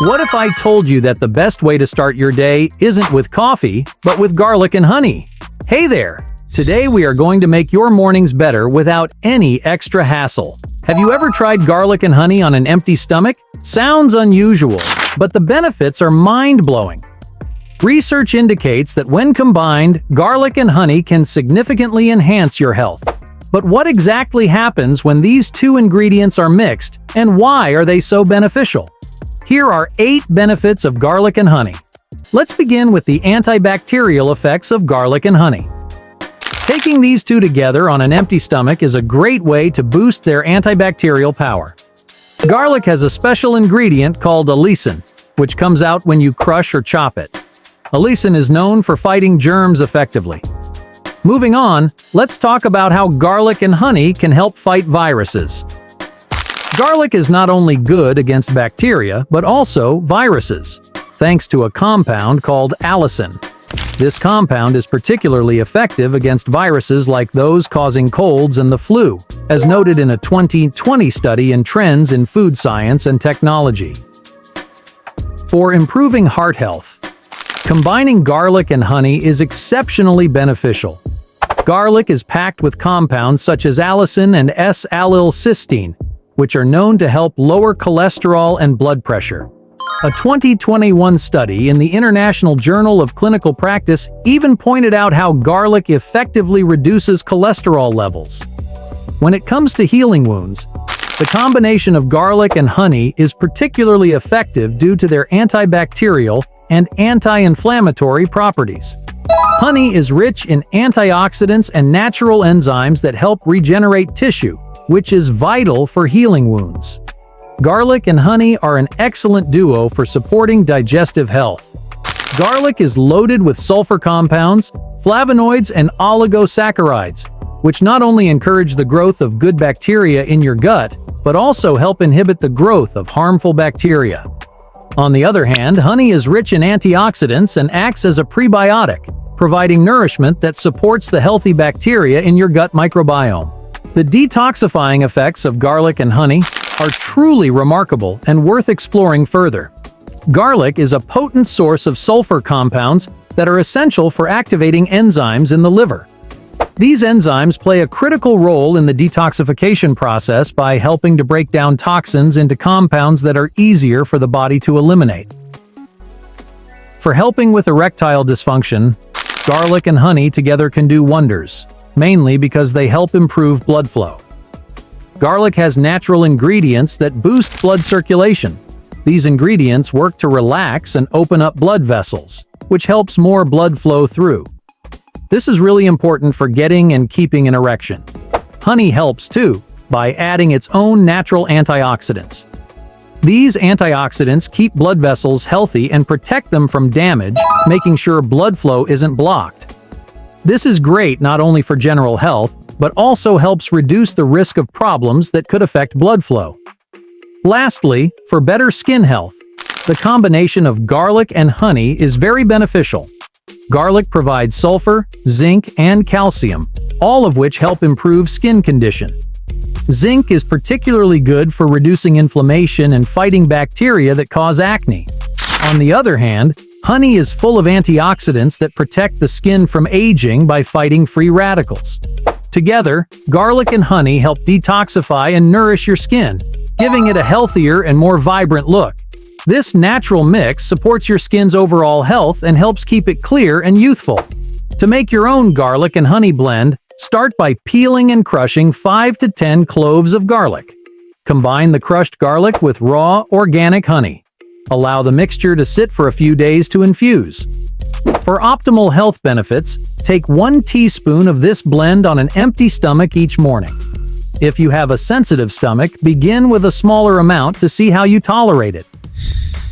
What if I told you that the best way to start your day isn't with coffee, but with garlic and honey? Hey there! Today we are going to make your mornings better without any extra hassle. Have you ever tried garlic and honey on an empty stomach? Sounds unusual, but the benefits are mind-blowing. Research indicates that when combined, garlic and honey can significantly enhance your health. But what exactly happens when these two ingredients are mixed, and why are they so beneficial? Here are 8 benefits of garlic and honey. Let's begin with the antibacterial effects of garlic and honey. Taking these two together on an empty stomach is a great way to boost their antibacterial power. Garlic has a special ingredient called allicin, which comes out when you crush or chop it. Allicin is known for fighting germs effectively. Moving on, let's talk about how garlic and honey can help fight viruses. Garlic is not only good against bacteria, but also viruses, thanks to a compound called allicin. This compound is particularly effective against viruses like those causing colds and the flu, as noted in a 2020 study in Trends in Food Science and Technology. For improving heart health, combining garlic and honey is exceptionally beneficial. Garlic is packed with compounds such as allicin and S-allylcysteine, which are known to help lower cholesterol and blood pressure. A 2021 study in the International Journal of Clinical Practice even pointed out how garlic effectively reduces cholesterol levels. When it comes to healing wounds, the combination of garlic and honey is particularly effective due to their antibacterial and anti-inflammatory properties. Honey is rich in antioxidants and natural enzymes that help regenerate tissue, which is vital for healing wounds. Garlic and honey are an excellent duo for supporting digestive health. Garlic is loaded with sulfur compounds, flavonoids, and oligosaccharides, which not only encourage the growth of good bacteria in your gut, but also help inhibit the growth of harmful bacteria. On the other hand, honey is rich in antioxidants and acts as a prebiotic, providing nourishment that supports the healthy bacteria in your gut microbiome. The detoxifying effects of garlic and honey are truly remarkable and worth exploring further. Garlic is a potent source of sulfur compounds that are essential for activating enzymes in the liver. These enzymes play a critical role in the detoxification process by helping to break down toxins into compounds that are easier for the body to eliminate. For helping with erectile dysfunction, garlic and honey together can do wonders, mainly because they help improve blood flow. Garlic has natural ingredients that boost blood circulation. These ingredients work to relax and open up blood vessels, which helps more blood flow through. This is really important for getting and keeping an erection. Honey helps too, by adding its own natural antioxidants. These antioxidants keep blood vessels healthy and protect them from damage, making sure blood flow isn't blocked. This is great not only for general health, but also helps reduce the risk of problems that could affect blood flow. Lastly, for better skin health, the combination of garlic and honey is very beneficial. Garlic provides sulfur, zinc, and calcium, all of which help improve skin condition. Zinc is particularly good for reducing inflammation and fighting bacteria that cause acne. On the other hand, honey is full of antioxidants that protect the skin from aging by fighting free radicals. Together, garlic and honey help detoxify and nourish your skin, giving it a healthier and more vibrant look. This natural mix supports your skin's overall health and helps keep it clear and youthful. To make your own garlic and honey blend, start by peeling and crushing 5 to 10 cloves of garlic. Combine the crushed garlic with raw, organic honey. Allow the mixture to sit for a few days to infuse. For optimal health benefits, take 1 teaspoon of this blend on an empty stomach each morning. If you have a sensitive stomach, begin with a smaller amount to see how you tolerate it.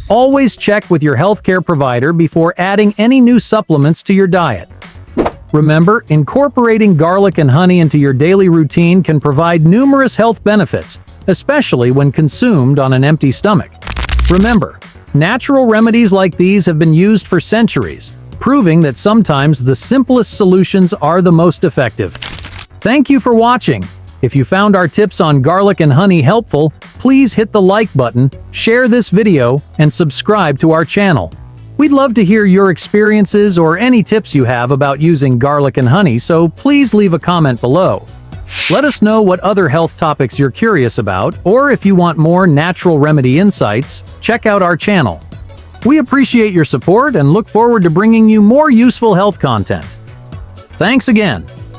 Always check with your healthcare provider before adding any new supplements to your diet. Remember, incorporating garlic and honey into your daily routine can provide numerous health benefits, especially when consumed on an empty stomach. Remember, natural remedies like these have been used for centuries, proving that sometimes the simplest solutions are the most effective. Thank you for watching. If you found our tips on garlic and honey helpful, please hit the like button, share this video, and subscribe to our channel. We'd love to hear your experiences or any tips you have about using garlic and honey, so please leave a comment below. Let us know what other health topics you're curious about, or if you want more natural remedy insights, check out our channel. We appreciate your support and look forward to bringing you more useful health content. Thanks again.